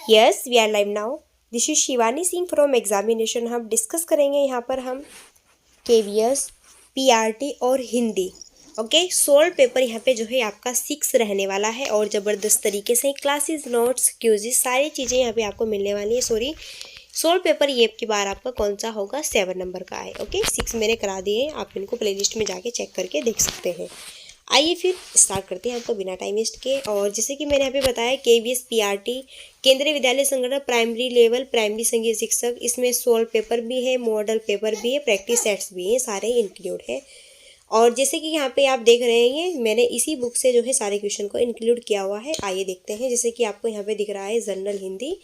Yes we are live now. This is Shivani Singh from examination. हम discuss करेंगे यहाँ पर हम केवीएस, पीआरटी और हिंदी। ओके, सोल्व पेपर यहाँ पे जो है आपका 6 रहने वाला है और ज़बरदस्त तरीके से क्लासेस, नोट्स, क्यूजेस सारी चीज़ें यहाँ पे आपको मिलने वाली है। सॉरी, सोल्व पेपर ये की बार आपका कौन सा होगा, 7 नंबर का है। ओके, 6 मैंने करा दिए हैं, आप इनको प्लेलिस्ट में जाके चेक करके देख सकते हैं। आइए फिर स्टार्ट करते हैं आपको बिना टाइम वेस्ट के। और जैसे कि मैंने यहाँ पे बताया केवीएस, पीआरटी, केंद्रीय विद्यालय संगठन, प्राइमरी लेवल, प्राइमरी संगीत शिक्षक, इसमें सोल्व पेपर भी है, मॉडल पेपर भी है, प्रैक्टिस सेट्स भी हैं, सारे इंक्लूड है। और जैसे कि यहाँ पे आप देख रहे हैं, मैंने इसी बुक से जो है सारे क्वेश्चन को इंक्लूड किया हुआ है। आइए देखते हैं। जैसे कि आपको यहाँ पे दिख रहा है जनरल हिंदी।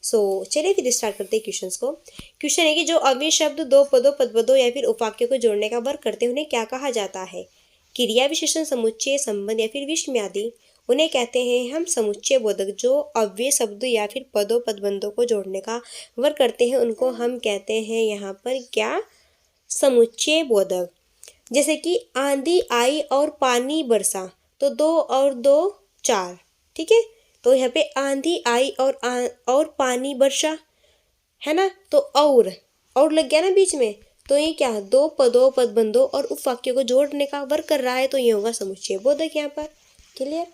चलिए फिर स्टार्ट करते हैं क्वेश्चंस को। क्वेश्चन है कि जो अव्यय शब्द दो पदों, पदपदों या फिर उपवाक्यों को जोड़ने का वर्क करते हैं उन्हें क्या कहा जाता है? क्रिया, विशेषण, समुच्चय, संबंध या फिर विषम आदि। उन्हें कहते हैं हम समुच्चय बोधक। जो अव्यय शब्द या फिर पदों, पदबंधों को जोड़ने का वर्क करते हैं उनको हम कहते हैं यहाँ पर क्या, समुच्चय बोधक। जैसे कि आंधी आई और पानी बरसा, तो 2 और 2 4, ठीक है। तो यहाँ पे आंधी आई और पानी बरसा है ना, तो और लग गया ना बीच में, तो ये क्या, 2 पदों, पदबंधों और उपवाक्यों को जोड़ने का वर्क कर रहा है, तो ये होगा समुच्चय बोधक यहाँ पर। क्लियर।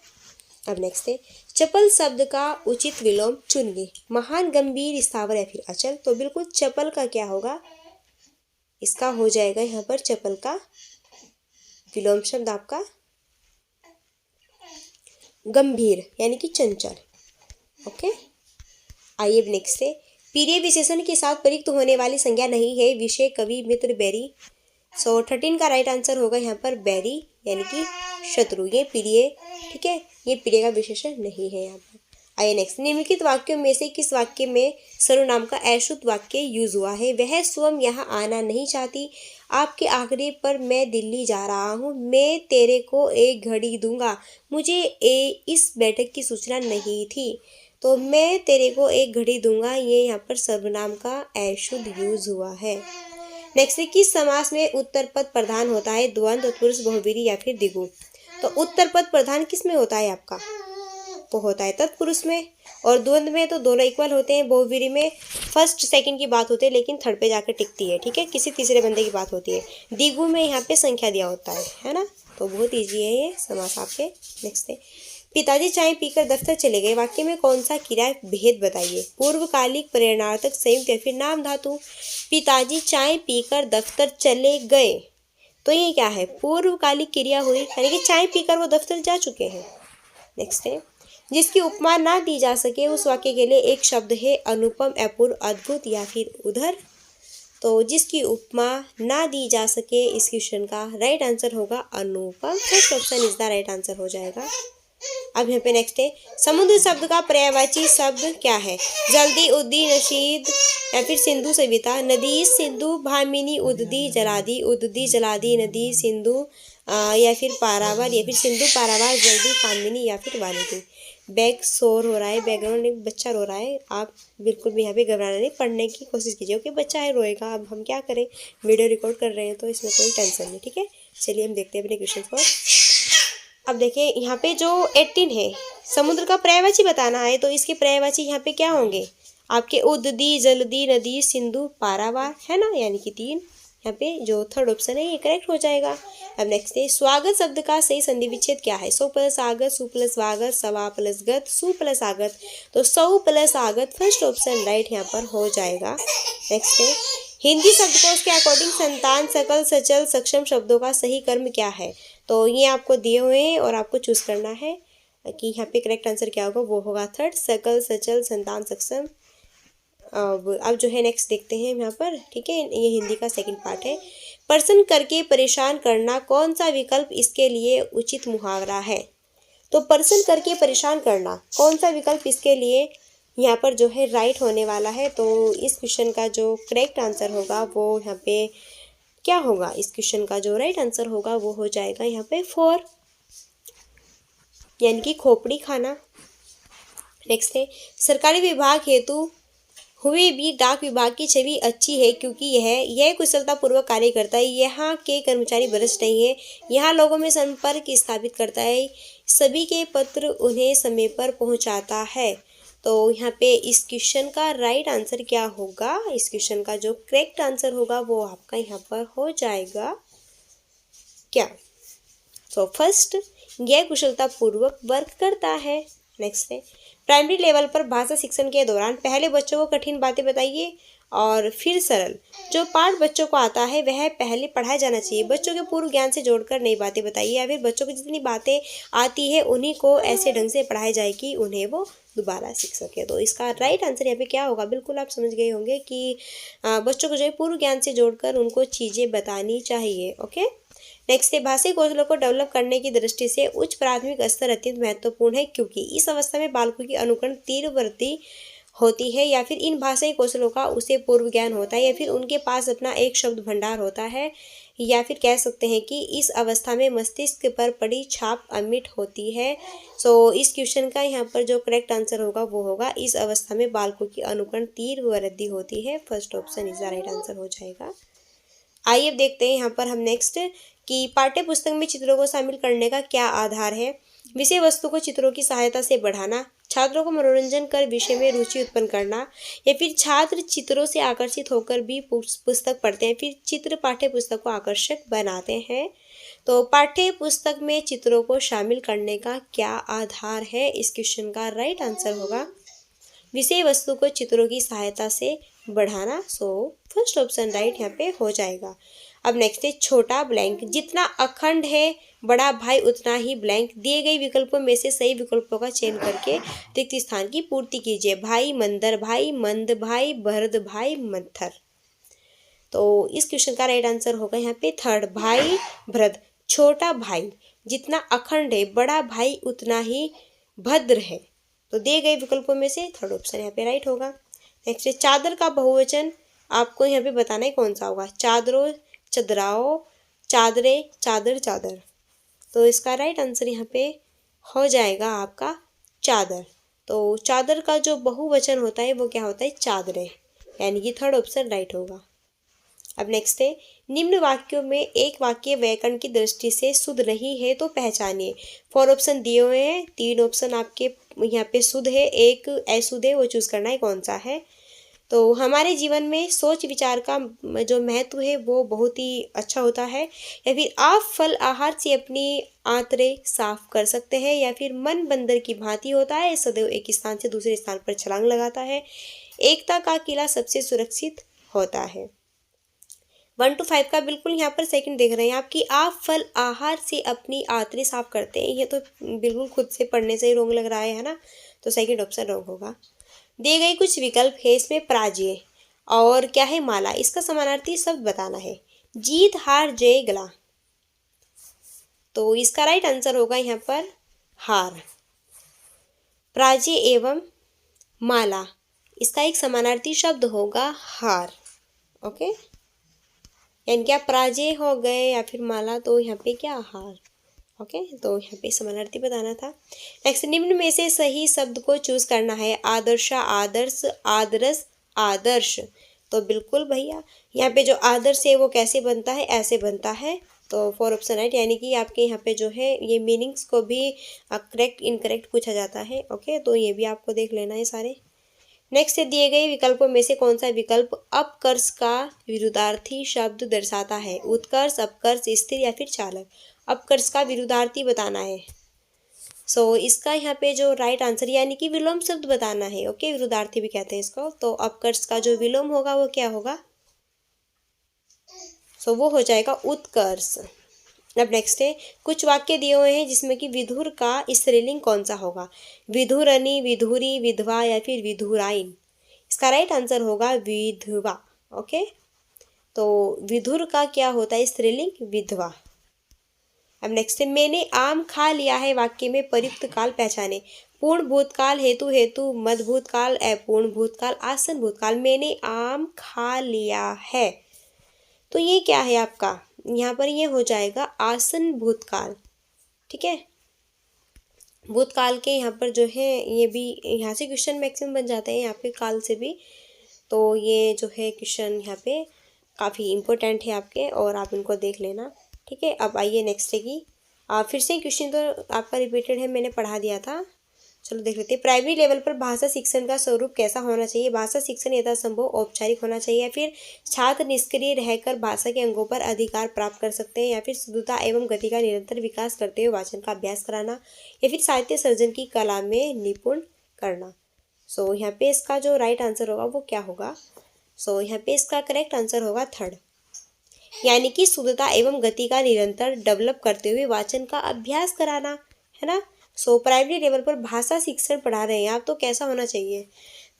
अब नेक्स्ट है चपल शब्द का उचित विलोम चुनिए। महान, गंभीर, स्थावर या फिर अचल। तो बिल्कुल चपल का क्या होगा, इसका हो जाएगा यहाँ पर चपल का विलोम शब्द आपका गंभीर यानी कि चंचल। ओके, आइए नेक्स्ट है प्रिय विशेषण के साथ प्रयुक्त होने वाली संज्ञा नहीं है। विषय, कवि, मित्र, बैरी। 13 का राइट आंसर होगा यहाँ पर बैरी यानी कि शत्रु। ये प्रिय, ठीक है, ये प्रिय का विशेषण नहीं है यहाँ पर। आइए नेक्स्ट, निम्नलिखित वाक्यों में से किस वाक्य में सर्वनाम का अशुद्ध वाक्य यूज हुआ है? वह स्वयं यहाँ आना नहीं चाहती। आपके आखिरी पर मैं दिल्ली जा रहा हूँ। मैं तेरे को एक घड़ी दूंगा। मुझे इस बैठक की सूचना नहीं थी। तो मैं तेरे को एक घड़ी दूंगा, ये यहाँ पर सर्वनाम का अशुद्ध यूज हुआ है। नेक्स्ट है किस समास में उत्तर पद प्रधान होता है? द्वंद्व, तत्पुरुष, बहुव्रीहि या फिर द्विगु। तो उत्तर पद प्रधान किस में होता है आपका? वो होता है तत्पुरुष में। और द्वंद्व में तो दोनों इक्वल होते हैं। बहुव्रीहि में फर्स्ट सेकंड की बात होती है लेकिन थर्ड पे जाकर टिकती है, ठीक है, किसी तीसरे बंदे की बात होती है। द्विगु में यहाँ पे संख्या दिया होता है ना। तो बहुत ईजी है ये समास आपके। नेक्स्ट है पिताजी चाय पीकर दफ्तर चले गए। वाक्य में कौन सा क्रिया भेद बताइए? पूर्वकालिक, प्रेरणार्थक, संयुक्त या फिर नाम धातु। पिताजी चाय पीकर दफ्तर चले गए, तो ये क्या है, पूर्वकालिक क्रिया हुई, यानी कि चाय पीकर वो दफ्तर जा चुके हैं। नेक्स्ट है जिसकी उपमा ना दी जा सके उस वाक्य के लिए एक शब्द है अनुपम, अपूर्व, अद्भुत या फिर उधर। तो जिसकी उपमा ना दी जा सके, इस क्वेश्चन का राइट आंसर होगा Anupam. First option is the right answer हो जाएगा। अब यहाँ पे नेक्स्ट है समुद्र शब्द का पर्यायवाची शब्द क्या है? जल्दी, उद्दी, नशीद या फिर सिंधु सविता। नदी, सिंधु, भामिनी, उद्दी, जलादी, उद्दी, जलादी, नदी, सिंधु या फिर पारावार या फिर सिंधु, पारावार, जल्दी, कामिनी या फिर वालिदी। बैग शोर हो रहा है, बैकग्राउंड में बच्चा रो रहा है, आप बिल्कुल भी यहाँ पे घबराना नहीं, पढ़ने की कोशिश कीजिए। ओके, बच्चा है रोएगा, अब हम क्या करें, वीडियो रिकॉर्ड कर रहे हैं तो इसमें कोई टेंशन नहीं, ठीक है। चलिए हम देखते हैं अपने क्वेश्चन को। अब देखिए यहाँ पे जो 18 है, समुद्र का पर्यायवाची बताना है, तो इसके पर्यायवाची यहाँ पे क्या होंगे आपके? उद्दी, जल्दी, नदी, सिंधु, पारावार, है ना, यानी कि 3। यहाँ पे जो थर्ड ऑप्शन है ये करेक्ट हो जाएगा। अब नेक्स्ट है स्वागत शब्द का सही संधि विच्छेद क्या है? सौ प्लस आगत, सु प्लस वागत, सवा प्लस गत, सु प्लस आगत। तो सौ प्लस आगत फर्स्ट ऑप्शन राइट यहाँ पर हो जाएगा। नेक्स्ट है हिंदी शब्दकोश के अकॉर्डिंग संतान, सकल, सचल, सक्षम शब्दों का सही कर्म क्या है? तो ये आपको दिए हुए हैं और आपको चूज करना है कि यहाँ पे करेक्ट आंसर क्या होगा। वो होगा थर्ड, सकल, सचल, संतान, सक्षम। अब जो है नेक्स्ट देखते हैं यहाँ पर, ठीक है, ये हिंदी का सेकंड पार्ट है। प्रश्न करके परेशान करना, कौन सा विकल्प इसके लिए उचित मुहावरा है? तो प्रश्न करके परेशान करना, कौन सा विकल्प इसके लिए यहाँ पर जो है राइट होने वाला है? तो इस क्वेश्चन का जो करेक्ट आंसर होगा वो यहाँ पे क्या होगा? इस क्वेश्चन का जो राइट आंसर होगा वो हो जाएगा यहाँ पे 4, यानी कि खोपड़ी खाना। नेक्स्ट है सरकारी विभाग हेतु हुए भी डाक विभाग की छवि अच्छी है क्योंकि यह कुशलता पूर्वक कार्य करता है। यहाँ के कर्मचारी भ्रष्ट नहीं है। यहाँ लोगों में संपर्क स्थापित करता है। सभी के पत्र उन्हें समय पर पहुँचाता है। तो यहाँ पे इस क्वेश्चन का राइट आंसर क्या होगा, इस क्वेश्चन का जो करेक्ट आंसर होगा वो आपका यहाँ पर हो जाएगा क्या। सो फर्स्ट, यह कुशलता पूर्वक वर्क करता है। नेक्स्ट है, प्राइमरी लेवल पर भाषा शिक्षण के दौरान पहले बच्चों को कठिन बातें बताइए और फिर सरल। जो पाठ बच्चों को आता है वह पहले पढ़ाया जाना चाहिए। बच्चों के पूर्व ज्ञान से जोड़कर नई बातें बताइए, या फिर बच्चों को जितनी बातें आती है उन्हीं को ऐसे ढंग से पढ़ाया जाए कि उन्हें वो दोबारा सीख सके। तो इसका राइट आंसर यहाँ पे क्या होगा, बिल्कुल आप समझ गए होंगे कि बच्चों को जो है पूर्व ज्ञान से जोड़कर उनको चीज़ें बतानी चाहिए। ओके, नेक्स्ट है, भाषाई कौशलों को डेवलप करने की दृष्टि से उच्च प्राथमिक स्तर अत्यंत महत्वपूर्ण है, क्योंकि इस अवस्था में बालकों की अनुकरण तीव्रवृत्ति होती है, या फिर इन भाषाई कौशलों का उसे पूर्व ज्ञान होता है, या फिर उनके पास अपना एक शब्द भंडार होता है, या फिर कह सकते हैं कि इस अवस्था में मस्तिष्क पर पड़ी छाप अमिट होती है। सो इस क्वेश्चन का यहाँ पर जो करेक्ट आंसर होगा वो होगा, इस अवस्था में बालकों की अनुकरण तीव्र वृद्धि होती है। First option is the right answer हो जाएगा। आइए अब देखते हैं यहाँ पर हम नेक्स्ट कि पाठ्य पुस्तक में चित्रों को शामिल करने का क्या आधार है। विषय वस्तु को चित्रों की सहायता से बढ़ाना, छात्रों को मनोरंजन कर विषय में रुचि उत्पन्न करना, या फिर छात्र चित्रों से आकर्षित होकर भी पुस्तक पढ़ते हैं, फिर चित्र पाठ्य पुस्तक को आकर्षक बनाते हैं। तो पाठ्य पुस्तक में चित्रों को शामिल करने का क्या आधार है, इस क्वेश्चन का राइट आंसर होगा विषय वस्तु को चित्रों की सहायता से बढ़ाना। सो फर्स्ट ऑप्शन राइट यहाँ पे हो जाएगा। अब नेक्स्ट है, छोटा ब्लैंक, जितना अखंड है बड़ा भाई उतना ही ब्लैंक। दिए गए विकल्पों में से सही विकल्पों का चयन करके रिक्त स्थान की पूर्ति कीजिए। भाई, मंदर भाई, मंद भाई, भरद भाई, मंथर। तो इस क्वेश्चन का राइट आंसर होगा यहाँ पे थर्ड, भाई भरद। छोटा भाई जितना अखंड है बड़ा भाई उतना ही भद्र है। तो दिए गए विकल्पों में से थर्ड ऑप्शन यहाँ पे राइट होगा। नेक्स्ट है, चादर का बहुवचन आपको यहाँ पे बताना है कौन सा होगा। चादरों, चदराओ, चादरे, चादर, चादर। तो इसका राइट आंसर यहाँ पे हो जाएगा आपका चादर। तो चादर का जो बहुवचन होता है वो क्या होता है, चादरें, यानी कि थर्ड ऑप्शन राइट होगा। अब नेक्स्ट है, निम्न वाक्यों में एक वाक्य व्याकरण की दृष्टि से शुद्ध नहीं है तो पहचानिए। 4 ऑप्शन दिए हुए हैं, 3 ऑप्शन आपके यहाँ पे शुद्ध है, एक अशुद्ध है, वो चूज करना है कौन सा है। तो हमारे जीवन में सोच विचार का जो महत्व है वो बहुत ही अच्छा होता है। या फिर आप फल आहार से अपनी आंतरें साफ कर सकते हैं, या फिर मन बंदर की भांति होता है, सदैव एक स्थान से दूसरे स्थान पर छलांग लगाता है। एकता का किला सबसे सुरक्षित होता है। 1 to 5 का बिल्कुल यहाँ पर सेकंड देख रहे हैं आप कि आप फल आहार से अपनी आंतरें साफ करते हैं। ये तो बिल्कुल खुद से पढ़ने से ही रोंग लग रहा है ना, तो सेकंड ऑप्शन रोंग होगा। दिए गए कुछ विकल्प है, इसमें पराजय और क्या है, माला। इसका समानार्थी शब्द बताना है। जीत, हार, जय, गला। तो इसका राइट आंसर होगा यहाँ पर हार। पराजय एवं माला, इसका एक समानार्थी शब्द होगा हार। ओके, यानी क्या पराजय हो गए या फिर माला, तो यहाँ पे क्या हार। ओके, तो यहाँ पे समानार्थी बताना था। नेक्स्ट, निम्न में से सही शब्द को चूज करना है। आदर्श, आदर्श, आदर्श, आदर्श। तो बिल्कुल भैया यहाँ पे जो आदर्श है वो कैसे बनता है, ऐसे बनता है। तो 4 ऑप्शन राइट, यानी कि आपके यहाँ पे जो है ये मीनिंग्स को भी करेक्ट इनकरेक्ट पूछा जाता है। ओके, तो ये भी आपको देख लेना है सारे। नेक्स्ट है, दिए गए विकल्पों में से कौन सा विकल्प अपकर्ष का विरुद्धार्थी शब्द दर्शाता है। उत्कर्ष, अपकर्ष, स्थिर या फिर चालक। अपकर्ष का विरुद्धार्थी बताना है। सो इसका यहाँ पे जो राइट आंसर यानी कि विलोम शब्द बताना है। ओके, विरुद्धार्थी भी कहते हैं इसको। तो अपकर्ष का जो विलोम होगा वो क्या होगा, सो वो हो जाएगा उत्कर्ष। अब नेक्स्ट है, कुछ वाक्य दिए हुए हैं जिसमें कि विधुर का स्त्रीलिंग कौन सा होगा। विधुरनी, विधुरी, विधवा या फिर विधुराइन। इसका राइट आंसर होगा विधवा। ओके, तो विधुर का क्या होता है स्त्रीलिंग, विधवा। अब नेक्स्ट है, मैंने आम खा लिया है वाक्य में प्रयुक्त काल पहचाने। पूर्ण भूतकाल, हेतु हेतु, मध्य भूतकाल, अपूर्ण भूतकाल, आसन भूतकाल। मैंने आम खा लिया है, तो ये क्या है आपका, यहाँ पर ये हो जाएगा आसन भूतकाल। ठीक है, भूतकाल के यहाँ पर जो है ये भी यहाँ से क्वेश्चन मैक्सिमम बन जाते हैं आपके काल से भी। तो ये जो है क्वेश्चन यहाँ पे काफ़ी इम्पोर्टेंट है आपके, और आप इनको देख लेना। ठीक है, अब आइए नेक्स्ट है कि फिर से क्वेश्चन तो आपका रिपीटेड है, मैंने पढ़ा दिया था। चलो देख लेते हैं। प्राइमरी लेवल पर भाषा शिक्षण का स्वरूप कैसा होना चाहिए? भाषा शिक्षण यथासंभव औपचारिक होना चाहिए, या फिर छात्र निष्क्रिय रहकर भाषा के अंगों पर अधिकार प्राप्त कर सकते हैं, या फिर शुद्धता एवं गति का निरंतर विकास करते हुए वाचन का अभ्यास कराना, या फिर साहित्य सर्जन की कला में निपुण करना। सो यहाँ पे इसका जो राइट आंसर होगा वो क्या होगा? सो यहाँ पे इसका करेक्ट आंसर होगा थर्ड, यानी कि शुद्धता एवं गति का निरंतर डेवलप करते हुए वाचन का अभ्यास कराना, है ना। सो प्राइमरी लेवल पर भाषा शिक्षण पढ़ा रहे हैं आप, तो कैसा होना चाहिए?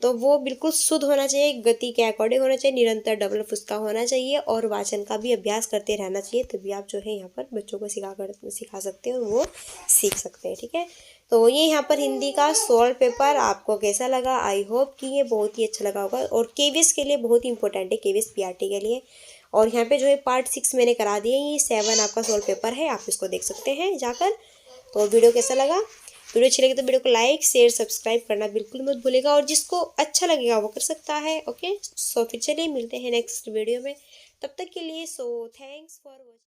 तो वो बिल्कुल शुद्ध होना चाहिए, गति के अकॉर्डिंग होना चाहिए, निरंतर डेवलप उसका होना चाहिए, और वाचन का भी अभ्यास करते रहना चाहिए, तभी आप जो है यहाँ पर बच्चों को सिखा सकते हैं और वो सीख सकते हैं। ठीक है, तो ये यहाँ पर हिंदी का सॉल्व पेपर आपको कैसा लगा? आई होप कि ये बहुत ही अच्छा लगा होगा, और केवीएस के लिए बहुत ही इंपॉर्टेंट है, केवीएस पीआरटी के लिए। और यहाँ पे जो है पार्ट 6 मैंने करा दिए, ये 7 आपका सॉल्व पेपर है, आप इसको देख सकते हैं जाकर। तो वीडियो कैसा लगा? वीडियो अच्छी लगी तो वीडियो को लाइक शेयर सब्सक्राइब करना बिल्कुल मत भूलेगा, और जिसको अच्छा लगेगा वो कर सकता है। ओके, सो फिर चलिए मिलते हैं नेक्स्ट वीडियो में, तब तक के लिए सो थैंक्स फॉर वॉचिंग।